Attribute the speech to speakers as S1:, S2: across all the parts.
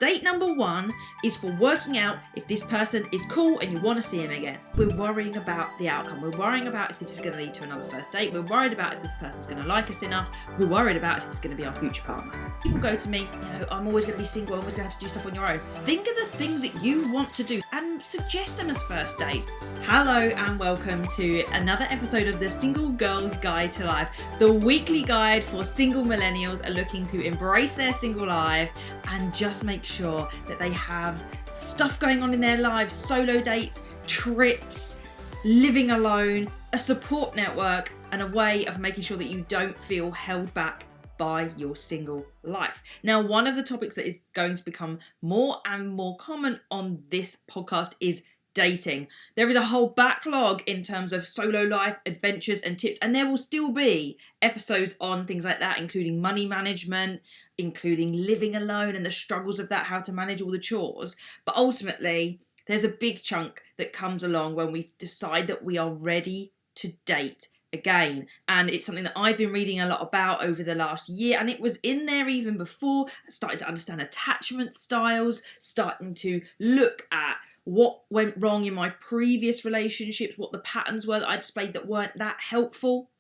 S1: Date number 1 is for working out if this person is cool and you want to see him again. We're worrying about the outcome. We're worrying about if this is going to lead to another first date. We're worried about if this person's going to like us enough. We're worried about if it's going to be our future partner. People go to me, I'm always going to be single. I'm always going to have to do stuff on your own. Think of the things that you want to do and suggest them as first dates. Hello and welcome to another episode of the Single Girl's Guide to Life, the weekly guide for single millennials are looking to embrace their single life and just make sure that they have stuff going on in their lives, solo dates, trips, living alone, a support network, and a way of making sure that you don't feel held back by your single life. Now, one of the topics that is going to become more and more common on this podcast is dating. There is a whole backlog in terms of solo life, adventures and tips, and there will still be episodes on things like that, including money management, including living alone and the struggles of that, how to manage all the chores. But ultimately, there's a big chunk that comes along when we decide that we are ready to date again. And it's something that I've been reading a lot about over the last year, and it was in there even before. I started to understand attachment styles, starting to look at what went wrong in my previous relationships, what the patterns were that I displayed that weren't that helpful,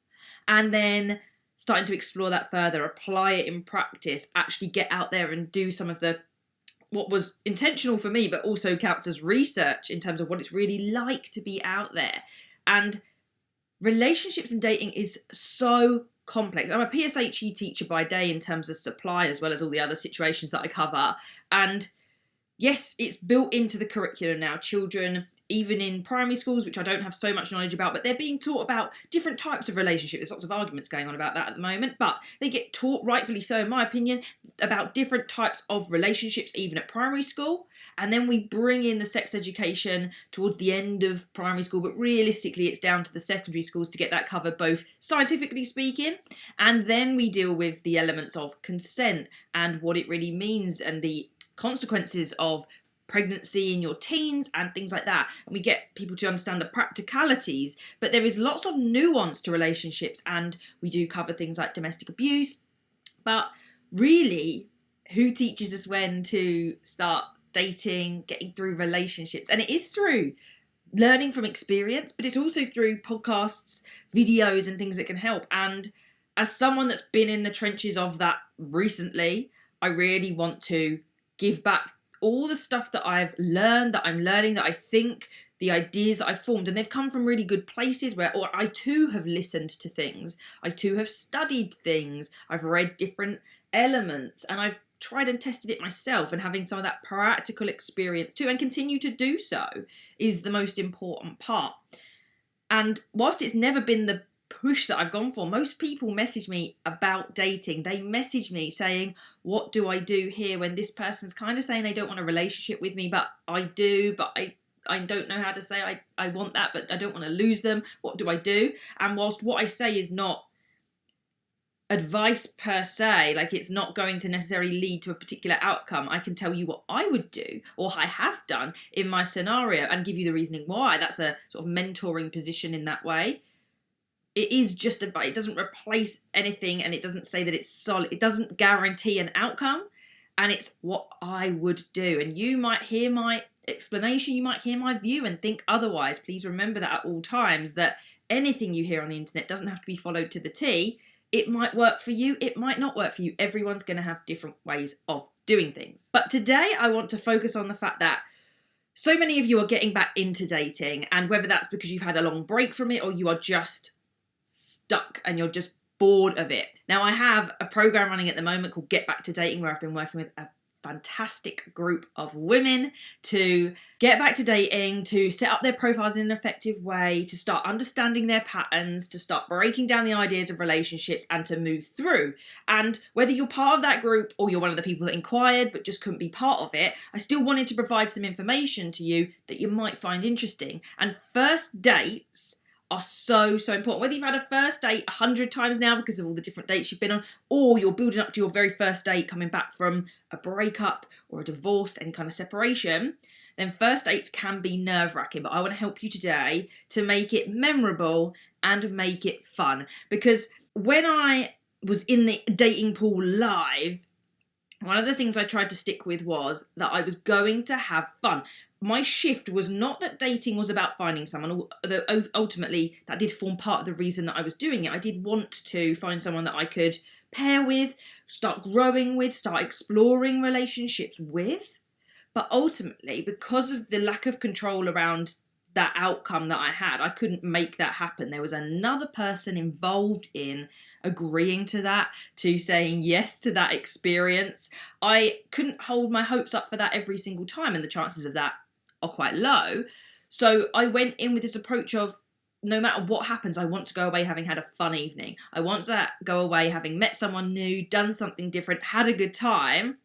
S1: and then starting to explore that further, apply it in practice, actually get out there and do some of the what was intentional for me, but also counts as research in terms of what it's really like to be out there. And relationships and dating is so complex. I'm a PSHE teacher by day in terms of supply, as well as all the other situations that I cover. And yes, it's built into the curriculum now. Children, even in primary schools, which I don't have so much knowledge about, but they're being taught about different types of relationships. There's lots of arguments going on about that at the moment, but they get taught, rightfully so in my opinion, about different types of relationships, even at primary school. And then we bring in the sex education towards the end of primary school, but realistically it's down to the secondary schools to get that covered, both scientifically speaking, and then we deal with the elements of consent and what it really means and the consequences of pregnancy in your teens and things like that. And we get people to understand the practicalities, but there is lots of nuance to relationships, and we do cover things like domestic abuse. But really, who teaches us when to start dating, getting through relationships? And it is through learning from experience, but it's also through podcasts, videos and things that can help. And as someone that's been in the trenches of that recently, I really want to give back all the stuff that I've learned, that I'm learning, that I think, the ideas that I've formed, and they've come from really good places where I too have listened to things, I too have studied things, I've read different elements, and I've tried and tested it myself, and having some of that practical experience too, and continue to do so, is the most important part. And whilst it's never been the push that I've gone for, most people message me about dating. They message me saying, what do I do here when this person's kind of saying they don't want a relationship with me, but I do, but I don't know how to say I want that, but I don't want to lose them. What do I do? And whilst what I say is not advice per se, like it's not going to necessarily lead to a particular outcome, I can tell you what I would do, or I have done in my scenario, and give you the reasoning why. That's a sort of mentoring position in that way. It is just advice. It doesn't replace anything, and it doesn't say that it's solid. It doesn't guarantee an outcome, and it's what I would do. And you might hear my explanation, you might hear my view and think otherwise. Please remember that at all times, that anything you hear on the internet doesn't have to be followed to the T. It might work for you, it might not work for you. Everyone's going to have different ways of doing things. But today I want to focus on the fact that so many of you are getting back into dating, and whether that's because you've had a long break from it or you are just stuck and you're just bored of it. Now, I have a program running at the moment called Get Back to Dating, where I've been working with a fantastic group of women to get back to dating, to set up their profiles in an effective way, to start understanding their patterns, to start breaking down the ideas of relationships, and to move through. And whether you're part of that group or you're one of the people that inquired but just couldn't be part of it, I still wanted to provide some information to you that you might find interesting. And first dates are so important. Whether you've had a first date 100 times now because of all the different dates you've been on, or you're building up to your very first date coming back from a breakup or a divorce, any kind of separation, then first dates can be nerve-wracking. But I want to help you today to make it memorable and make it fun. Because when I was in the dating pool live, one of the things I tried to stick with was that I was going to have fun. My shift was not that dating was about finding someone, although ultimately that did form part of the reason that I was doing it. I did want to find someone that I could pair with, start growing with, start exploring relationships with. But ultimately, because of the lack of control around that outcome that I had, I couldn't make that happen. There was another person involved in agreeing to that, to saying yes to that experience. I couldn't hold my hopes up for that every single time, and the chances of that are quite low. So I went in with this approach of, no matter what happens, I want to go away having had a fun evening. I want to go away having met someone new, done something different, had a good time,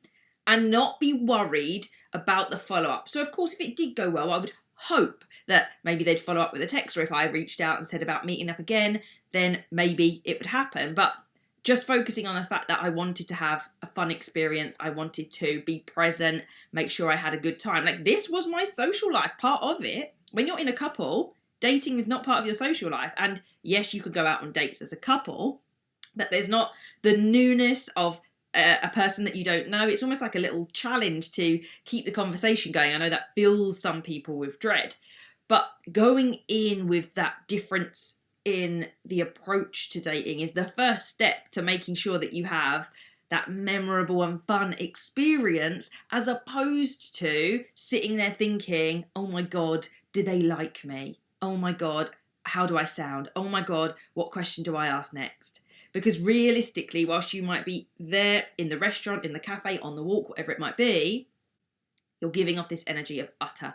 S1: and not be worried about the follow-up. So of course, if it did go well, I would hope that maybe they'd follow up with a text, or if I reached out and said about meeting up again, then maybe it would happen. But just focusing on the fact that I wanted to have a fun experience, I wanted to be present, make sure I had a good time. Like, this was my social life, part of it. When you're in a couple, dating is not part of your social life. And yes, you could go out on dates as a couple, but there's not the newness of a person that you don't know. It's almost like a little challenge to keep the conversation going. I know that fills some people with dread, but going in with that difference in the approach to dating is the first step to making sure that you have that memorable and fun experience, as opposed to sitting there thinking, oh my God, do they like me? Oh my God, how do I sound? Oh my God, what question do I ask next? Because realistically, whilst you might be there in the restaurant, in the cafe, on the walk, whatever it might be, you're giving off this energy of utter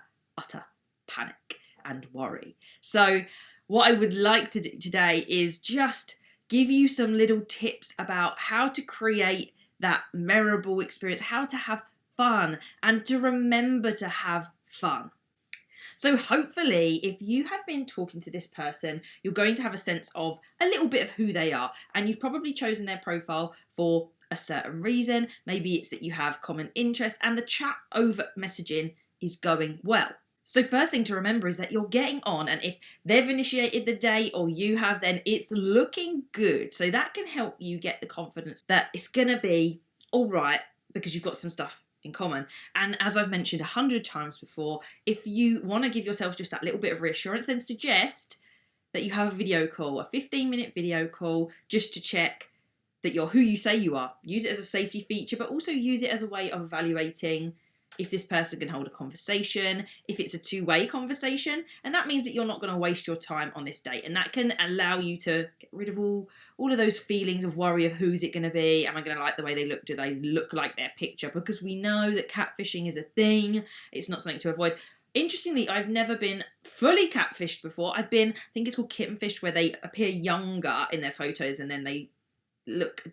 S1: panic and worry. So what I would like to do today is just give you some little tips about how to create that memorable experience, how to have fun, and to remember to have fun. So hopefully, if you have been talking to this person, you're going to have a sense of a little bit of who they are. And you've probably chosen their profile for a certain reason. Maybe it's that you have common interests and the chat over messaging is going well. So first thing to remember is that you're getting on, and if they've initiated the date or you have, then it's looking good. So that can help you get the confidence that it's going to be all right, because you've got some stuff in common. And as I've mentioned 100 times before, if you want to give yourself just that little bit of reassurance, then suggest that you have a video call, a 15-minute video call, just to check that you're who you say you are. Use it as a safety feature, but also use it as a way of evaluating if this person can hold a conversation, if it's a two-way conversation. And that means that you're not going to waste your time on this date. And that can allow you to get rid of all of those feelings of worry of who's it going to be. Am I going to like the way they look? Do they look like their picture? Because we know that catfishing is a thing. It's not something to avoid. Interestingly, I've never been fully catfished before. I think it's called kittenfish, where they appear younger in their photos and then they look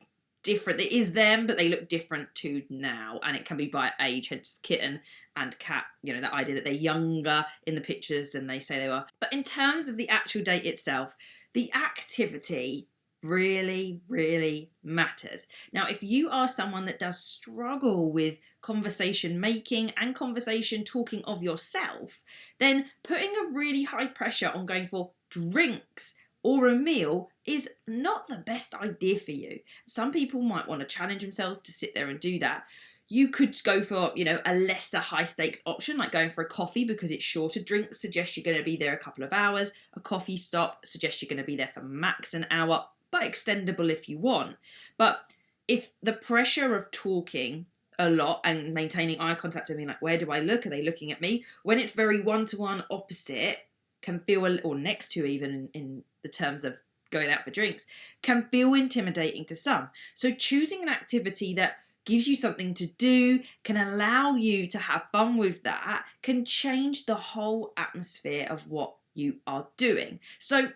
S1: different. It is them, but they look different to now, and it can be by age, hence kitten and cat, that idea that they're younger in the pictures than they say they were. But in terms of the actual date itself, the activity really, really matters. Now, if you are someone that does struggle with conversation making and conversation talking of yourself, then putting a really high pressure on going for drinks or a meal is not the best idea for you. Some people might want to challenge themselves to sit there and do that. You could go for, a lesser high stakes option, like going for a coffee, because it's shorter. Drinks suggest you're going to be there a couple of hours. A coffee stop suggests you're going to be there for max an hour, but extendable if you want. But if the pressure of talking a lot and maintaining eye contact and being like, where do I look? Are they looking at me? When it's very one-to-one opposite, can feel, or next to even in the terms of going out for drinks, can feel intimidating to some. So choosing an activity that gives you something to do, can allow you to have fun with that, can change the whole atmosphere of what you are doing. So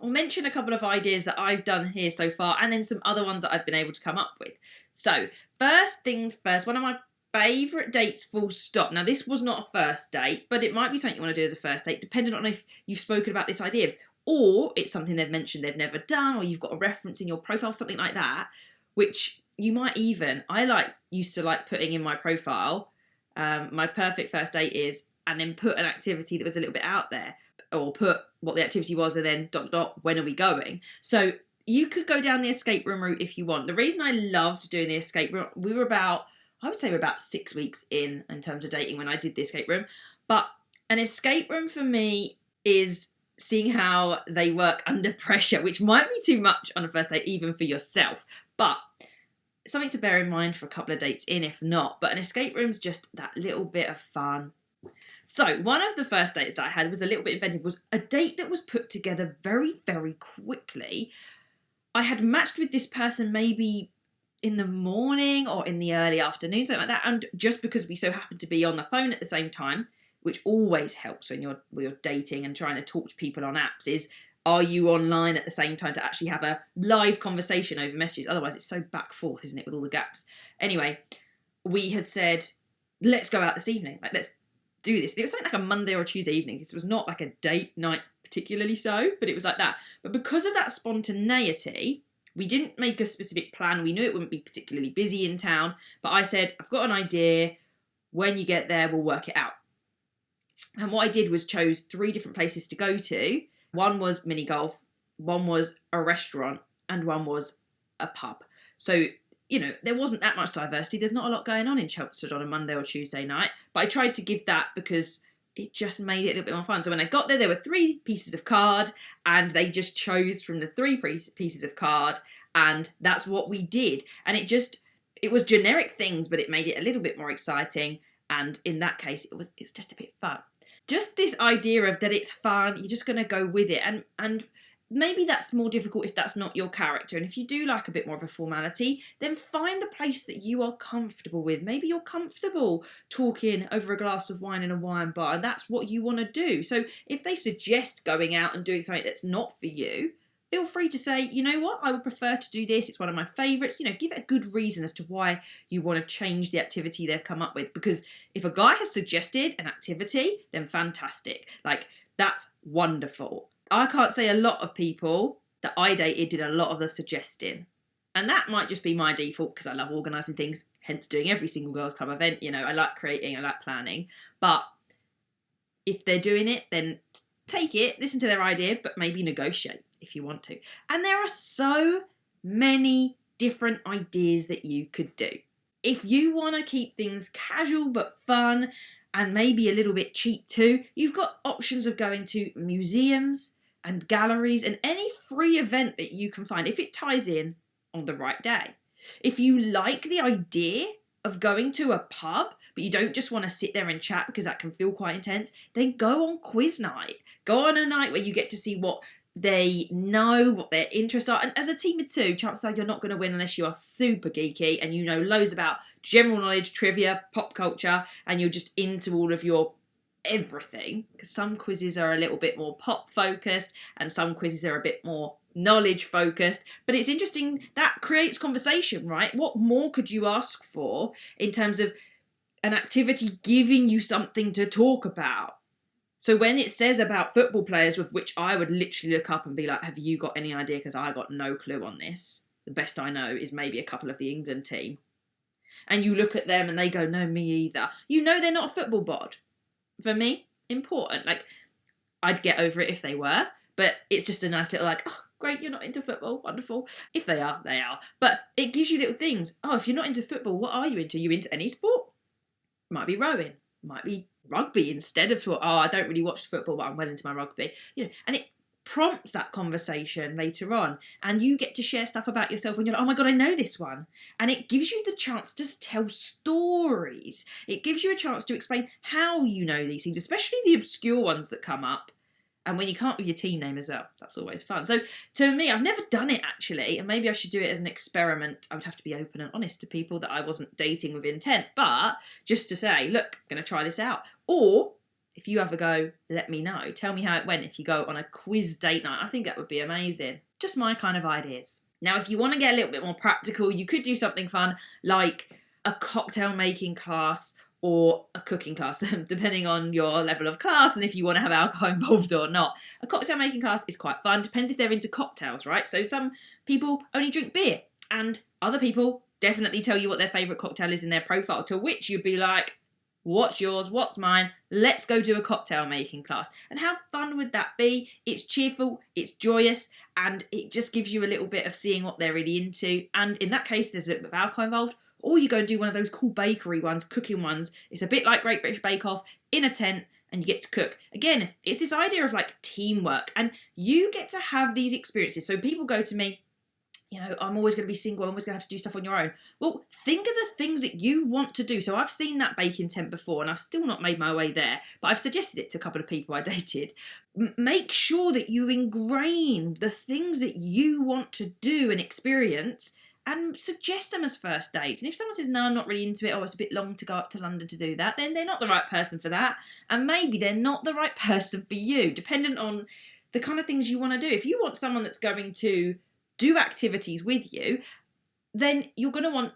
S1: I'll mention a couple of ideas that I've done here so far, and then some other ones that I've been able to come up with. So first things first, one of my favourite dates, full stop. Now, this was not a first date, but it might be something you want to do as a first date, depending on if you've spoken about this idea, or it's something they've mentioned they've never done, or you've got a reference in your profile, something like that, which you might even, used to like putting in my profile, my perfect first date is, and then put an activity that was a little bit out there, or put what the activity was and then ... when are we going? So you could go down the escape room route if you want. The reason I loved doing the escape room, I would say we're about 6 weeks in terms of dating when I did the escape room. But an escape room for me is seeing how they work under pressure, which might be too much on a first date, even for yourself. But something to bear in mind for a couple of dates in, if not. But an escape room's just that little bit of fun. So one of the first dates that I had was a little bit inventive, was a date that was put together very, very quickly. I had matched with this person maybe in the morning or in the early afternoon, something like that. And just because we so happened to be on the phone at the same time, which always helps when you're dating and trying to talk to people on apps, is are you online at the same time to actually have a live conversation over messages? Otherwise, it's so back forth, isn't it, with all the gaps? Anyway, we had said, let's go out this evening. Like, let's do this. It was something like a Monday or a Tuesday evening. This was not like a date night particularly so, but it was like that. But because of that spontaneity, we didn't make a specific plan. We knew it wouldn't be particularly busy in town. But I said, I've got an idea. When you get there, we'll work it out. And what I did was chose 3 different places to go to. One was mini golf, one was a restaurant, and one was a pub. So, you know, there wasn't that much diversity. There's not a lot going on in Chelmsford on a Monday or Tuesday night. But I tried to give that because it just made it a little bit more fun. So when I got there were 3 pieces of card, and they just chose from the 3 pieces of card, and that's what we did. And it was generic things, but it made it a little bit more exciting. And in that case, it's just a bit fun. Just this idea of that it's fun, you're just going to go with it. And maybe that's more difficult if that's not your character. And if you do like a bit more of a formality, then find the place that you are comfortable with. Maybe you're comfortable talking over a glass of wine in a wine bar, and that's what you want to do. So if they suggest going out and doing something that's not for you, feel free to say, you know what, I would prefer to do this. It's one of my favourites. You know, give it a good reason as to why you want to change the activity they've come up with. Because if a guy has suggested an activity, then fantastic. Like, that's wonderful. I can't say a lot of people that I dated did a lot of the suggesting. And that might just be my default because I love organising things, hence doing every single Girls Club event. You know, I like creating, I like planning. But if they're doing it, then take it, listen to their idea, but maybe negotiate if you want to. And there are so many different ideas that you could do. If you want to keep things casual but fun and maybe a little bit cheap too, you've got options of going to museums and galleries and any free event that you can find if it ties in on the right day. If you like the idea of going to a pub, but you don't just want to sit there and chat because that can feel quite intense, then go on quiz night. Go on a night where you get to see what they know, what their interests are. And as a team of 2, chances are you're not going to win unless you are super geeky and you know loads about general knowledge, trivia, pop culture, and you're just into all of your everything. Because some quizzes are a little bit more pop focused and some quizzes are a bit more knowledge focused. But it's interesting, that creates conversation, right? What more could you ask for in terms of an activity giving you something to talk about? So when it says about football players, with which I would literally look up and be like, have you got any idea? Because I got no clue on this. The best I know is maybe a couple of the England team. And you look at them and they go, no, me either. You know they're not a football bod. For me, important. Like, I'd get over it if they were. But it's just a nice little like, oh, great, you're not into football. Wonderful. If they are, they are. But it gives you little things. Oh, if you're not into football, what are you into? Are you into any sport? Might be rowing. Might be rugby instead of I don't really watch football, but I'm well into my rugby. You know, and it prompts that conversation later on, and you get to share stuff about yourself when you're like, oh my god, I know this one. And it gives you the chance to tell stories. It gives you a chance to explain how you know these things, especially the obscure ones that come up. And when you can't with your team name as well, that's always fun. So to me, I've never done it actually, and maybe I should do it as an experiment. I would have to be open and honest to people that I wasn't dating with intent, but just to say, look, I'm going to try this out. Or if you ever go, let me know. Tell me how it went if you go on a quiz date night. I think that would be amazing. Just my kind of ideas. Now, if you want to get a little bit more practical, you could do something fun like a cocktail making class or a cooking class, depending on your level of class and if you want to have alcohol involved or not. A cocktail making class is quite fun. Depends if they're into cocktails, right? So some people only drink beer and other people definitely tell you what their favourite cocktail is in their profile, to which you'd be like, What's yours? What's mine? Let's go do a cocktail making class. And how fun would that be? It's cheerful, it's joyous, and it just gives you a little bit of seeing what they're really into. And in that case, there's a little bit of alcohol involved. Or you go and do one of those cool bakery ones, cooking ones. It's a bit like Great British Bake Off in a tent, and you get to cook. Again, it's this idea of like teamwork, and you get to have these experiences. So people go to me, I'm always going to be single, I'm always going to have to do stuff on your own. Well, think of the things that you want to do. So I've seen that baking tent before, and I've still not made my way there, but I've suggested it to a couple of people I dated. Make sure that you ingrain the things that you want to do and experience, and suggest them as first dates. And if someone says, no, I'm not really into it, it's a bit long to go up to London to do that, then they're not the right person for that. And maybe they're not the right person for you, dependent on the kind of things you want to do. If you want someone that's going to do activities with you, then you're going to want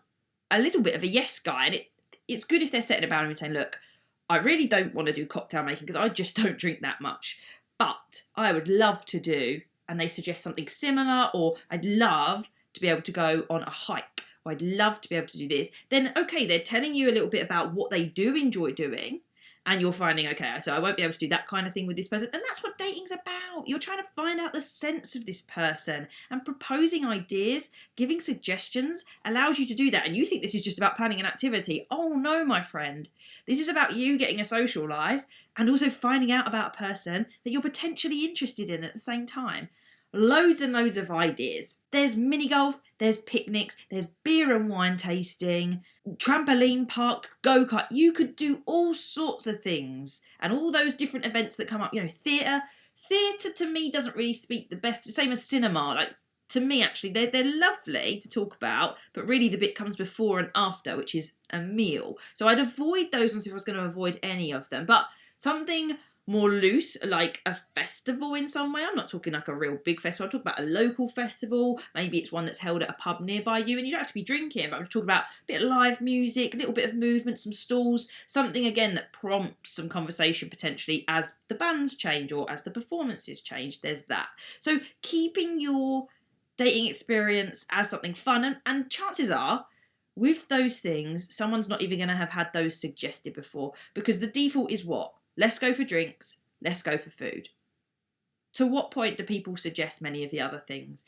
S1: a little bit of a yes guy. And it's good if they're setting a boundary and saying, look, I really don't want to do cocktail making because I just don't drink that much, but I would love to do, and they suggest something similar, or I'd love to be able to go on a hike, or I'd love to be able to do this, then okay, they're telling you a little bit about what they do enjoy doing, and you're finding, okay, so I won't be able to do that kind of thing with this person. And that's what dating's about. You're trying to find out the sense of this person, and proposing ideas, giving suggestions allows you to do that. And you think this is just about planning an activity. Oh no, my friend. This is about you getting a social life and also finding out about a person that you're potentially interested in at the same time. Loads and loads of ideas. There's mini golf, there's picnics, there's beer and wine tasting, trampoline park, go-kart. You could do all sorts of things, and all those different events that come up. Theatre. Theatre to me doesn't really speak the best. Same as cinema. Like, to me, actually, they're lovely to talk about, but really the bit comes before and after, which is a meal. So I'd avoid those ones if I was going to avoid any of them. But something more loose, like a festival in some way. I'm not talking like a real big festival. I'm talking about a local festival. Maybe it's one that's held at a pub nearby you, and you don't have to be drinking, but I'm talking about a bit of live music, a little bit of movement, some stalls, something again that prompts some conversation potentially as the bands change or as the performances change. There's that. So keeping your dating experience as something fun, and chances are with those things, someone's not even going to have had those suggested before, because the default is what? Let's go for drinks, let's go for food. To what point do people suggest many of the other things?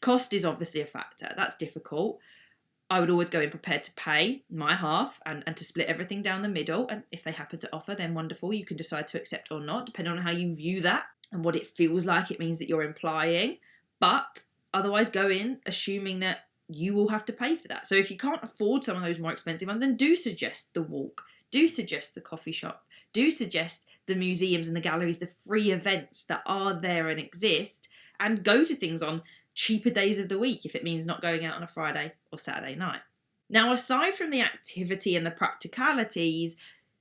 S1: Cost is obviously a factor. That's difficult. I would always go in prepared to pay my half and to split everything down the middle. And if they happen to offer, then wonderful. You can decide to accept or not, depending on how you view that and what it feels like it means that you're implying. But otherwise go in assuming that you will have to pay for that. So if you can't afford some of those more expensive ones, then do suggest the walk. Do suggest the coffee shop. Do suggest the museums and the galleries, the free events that are there and exist, and go to things on cheaper days of the week if it means not going out on a Friday or Saturday night. Now, aside from the activity and the practicalities,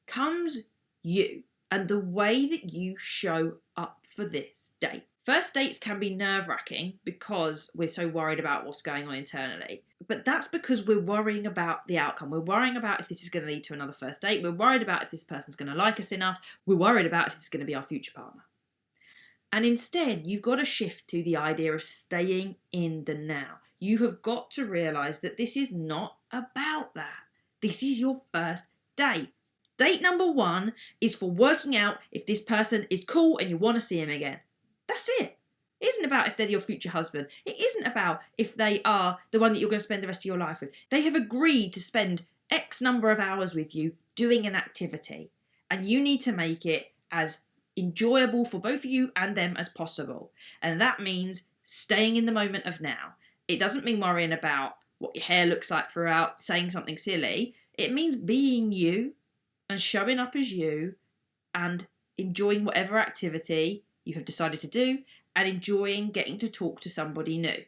S1: comes you and the way that you show up for this date. First dates can be nerve-wracking because we're so worried about what's going on internally. But that's because we're worrying about the outcome. We're worrying about if this is going to lead to another first date. We're worried about if this person's going to like us enough. We're worried about if this is going to be our future partner. And instead, you've got to shift to the idea of staying in the now. You have got to realise that this is not about that. This is your first date. Date number 1 is for working out if this person is cool and you want to see him again. That's it. It isn't about if they're your future husband. It isn't about if they are the one that you're going to spend the rest of your life with. They have agreed to spend X number of hours with you doing an activity. And you need to make it as enjoyable for both of you and them as possible. And that means staying in the moment of now. It doesn't mean worrying about what your hair looks like throughout, saying something silly. It means being you and showing up as you and enjoying whatever activity you have decided to do and enjoying getting to talk to somebody new.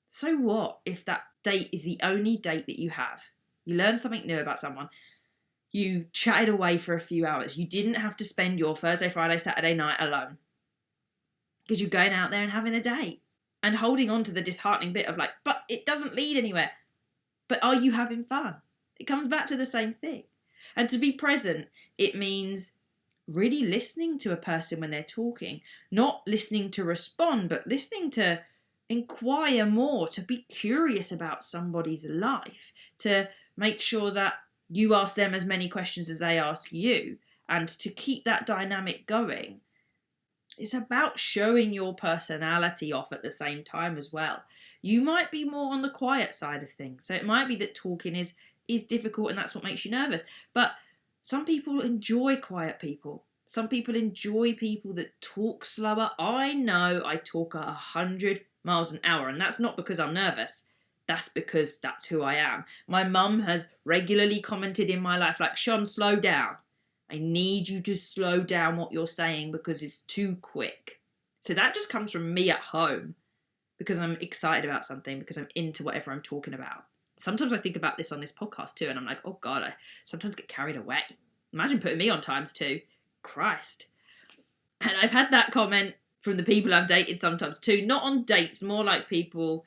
S1: So what if that date is the only date that you have? You learned something new about someone. You chatted away for a few hours. You didn't have to spend your Thursday, Friday, Saturday night alone because you're going out there and having a date and holding on to the disheartening bit of like, but it doesn't lead anywhere. But are you having fun? It comes back to the same thing. And to be present, it means really listening to a person when they're talking, not listening to respond, but listening to inquire more, to be curious about somebody's life, to make sure that you ask them as many questions as they ask you. And to keep that dynamic going, it's about showing your personality off at the same time as well. You might be more on the quiet side of things. So it might be that talking is difficult and that's what makes you nervous. But some people enjoy quiet people. Some people enjoy people that talk slower. I know I talk 100 miles an hour, and that's not because I'm nervous. That's because that's who I am. My mum has regularly commented in my life, like, Sean, slow down. I need you to slow down what you're saying because it's too quick. So that just comes from me at home because I'm excited about something, because I'm into whatever I'm talking about. Sometimes I think about this on this podcast too, and I'm like, oh God, I sometimes get carried away. Imagine putting me on times too. Christ. And I've had that comment from the people I've dated sometimes too, not on dates, more like people,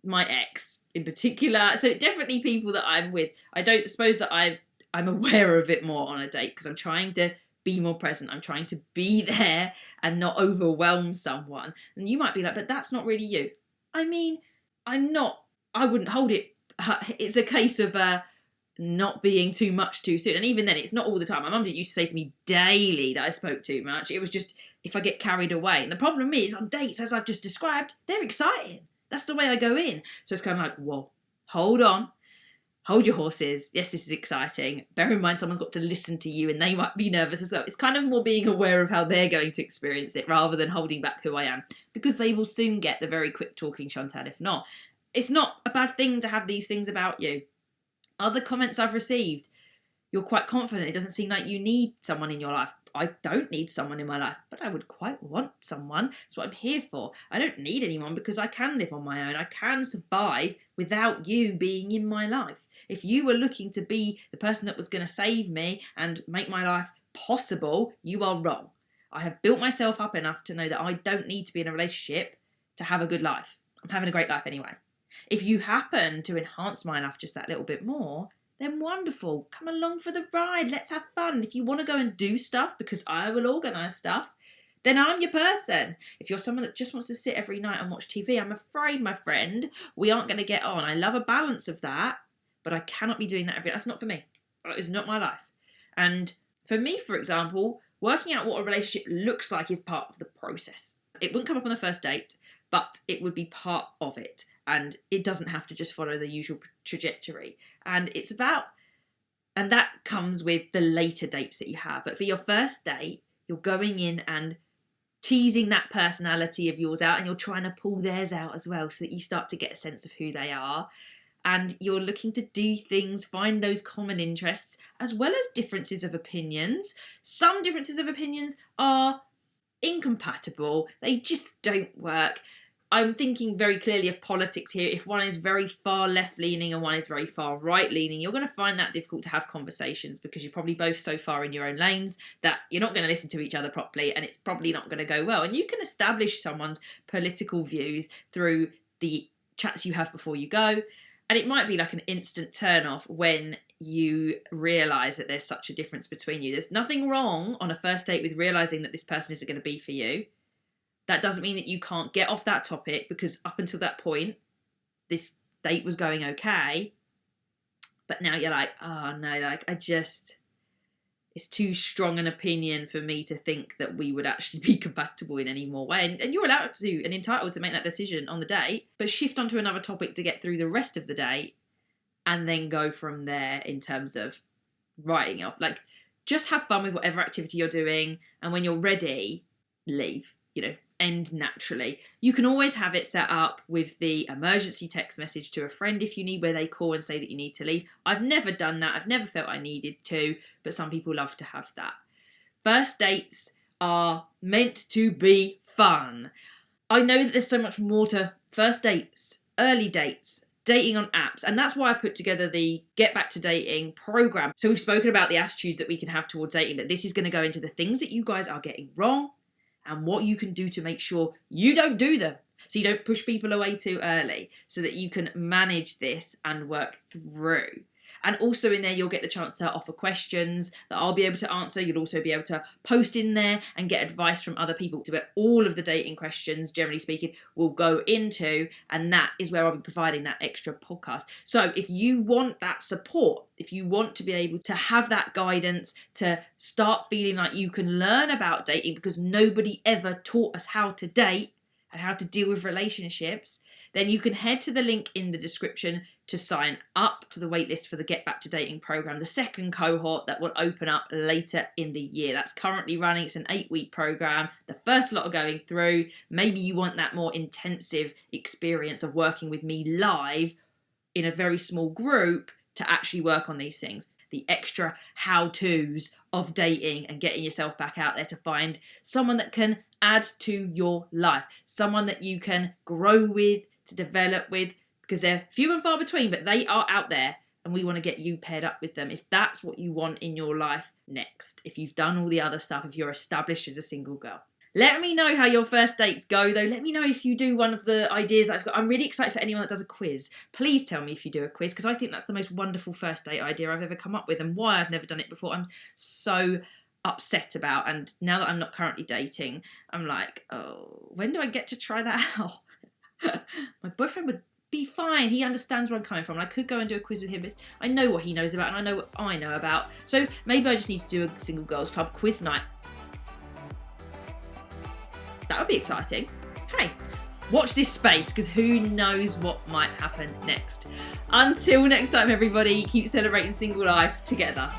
S1: my ex in particular. So definitely people that I'm with. I don't suppose that I'm aware of it more on a date because I'm trying to be more present. I'm trying to be there and not overwhelm someone. And you might be like, but that's not really you. I mean, I wouldn't hold it. It's a case of not being too much too soon. And even then, it's not all the time. My mum used to say to me daily that I spoke too much. It was just if I get carried away. And the problem is on dates, as I've just described, they're exciting. That's the way I go in. So it's kind of like, whoa, hold on. Hold your horses. Yes, this is exciting. Bear in mind someone's got to listen to you and they might be nervous as well. It's kind of more being aware of how they're going to experience it rather than holding back who I am, because they will soon get the very quick talking Chantal if not. It's not a bad thing to have these things about you. Other comments I've received, you're quite confident. It doesn't seem like you need someone in your life. I don't need someone in my life, but I would quite want someone. That's what I'm here for. I don't need anyone because I can live on my own. I can survive without you being in my life. If you were looking to be the person that was going to save me and make my life possible, you are wrong. I have built myself up enough to know that I don't need to be in a relationship to have a good life. I'm having a great life anyway. If you happen to enhance my life just that little bit more, then wonderful. Come along for the ride. Let's have fun. If you want to go and do stuff, because I will organise stuff, then I'm your person. If you're someone that just wants to sit every night and watch TV, I'm afraid, my friend, we aren't going to get on. I love a balance of that, but I cannot be doing that every day. That's not for me. It's not my life. And for me, for example, working out what a relationship looks like is part of the process. It wouldn't come up on the first date, but it would be part of it. And it doesn't have to just follow the usual trajectory. And it's about, and that comes with the later dates that you have. But for your first date, you're going in and teasing that personality of yours out, and you're trying to pull theirs out as well so that you start to get a sense of who they are. And you're looking to do things, find those common interests, as well as differences of opinions. Some differences of opinions are incompatible. They just don't work. I'm thinking very clearly of politics here. If one is very far left-leaning and one is very far right-leaning, you're going to find that difficult to have conversations because you're probably both so far in your own lanes that you're not going to listen to each other properly, and it's probably not going to go well. And you can establish someone's political views through the chats you have before you go. And it might be like an instant turn-off when you realise that there's such a difference between you. There's nothing wrong on a first date with realising that this person isn't going to be for you. That doesn't mean that you can't get off that topic, because up until that point, this date was going okay. But now you're like, oh no, like it's too strong an opinion for me to think that we would actually be compatible in any more way. And you're allowed to and entitled to make that decision on the date, but shift onto another topic to get through the rest of the date and then go from there in terms of writing off. Like, just have fun with whatever activity you're doing. And when you're ready, leave, end naturally. You can always have it set up with the emergency text message to a friend if you need, where they call and say that you need to leave. I've never done that. I've never felt I needed to, but some people love to have that. First dates are meant to be fun. I know that there's so much more to first dates, early dates, dating on apps, and that's why I put together the Get Back to Dating program. So we've spoken about the attitudes that we can have towards dating, but this is going to go into the things that you guys are getting wrong and what you can do to make sure you don't do them. So you don't push people away too early, so that you can manage this and work through. And also in there, you'll get the chance to offer questions that I'll be able to answer. You'll also be able to post in there and get advice from other people. So that all of the dating questions, generally speaking, will go into, and that is where I'll be providing that extra podcast. So if you want that support, if you want to be able to have that guidance, to start feeling like you can learn about dating, because nobody ever taught us how to date and how to deal with relationships, then you can head to the link in the description to sign up to the waitlist for the Get Back to Dating program, the second cohort that will open up later in the year. That's currently running. It's an 8-week program. The first lot are going through. Maybe you want that more intensive experience of working with me live in a very small group to actually work on these things. The extra how-tos of dating and getting yourself back out there to find someone that can add to your life, someone that you can grow with, to develop with, because they're few and far between, but they are out there, and we want to get you paired up with them if that's what you want in your life next. If you've done all the other stuff, if you're established as a single girl. Let me know how your first dates go, though. Let me know if you do one of the ideas I've got. I'm really excited for anyone that does a quiz. Please tell me if you do a quiz, because I think that's the most wonderful first date idea I've ever come up with, and why I've never done it before. I'm so upset about, and now that I'm not currently dating, I'm like, oh, when do I get to try that out? My boyfriend would be fine. He understands where I'm coming from. I could go and do a quiz with him, but I know what he knows about and I know what I know about. So maybe I just need to do a single girls club quiz night. That would be exciting. Hey, watch this space, because who knows what might happen next. Until next time, everybody, keep celebrating single life together.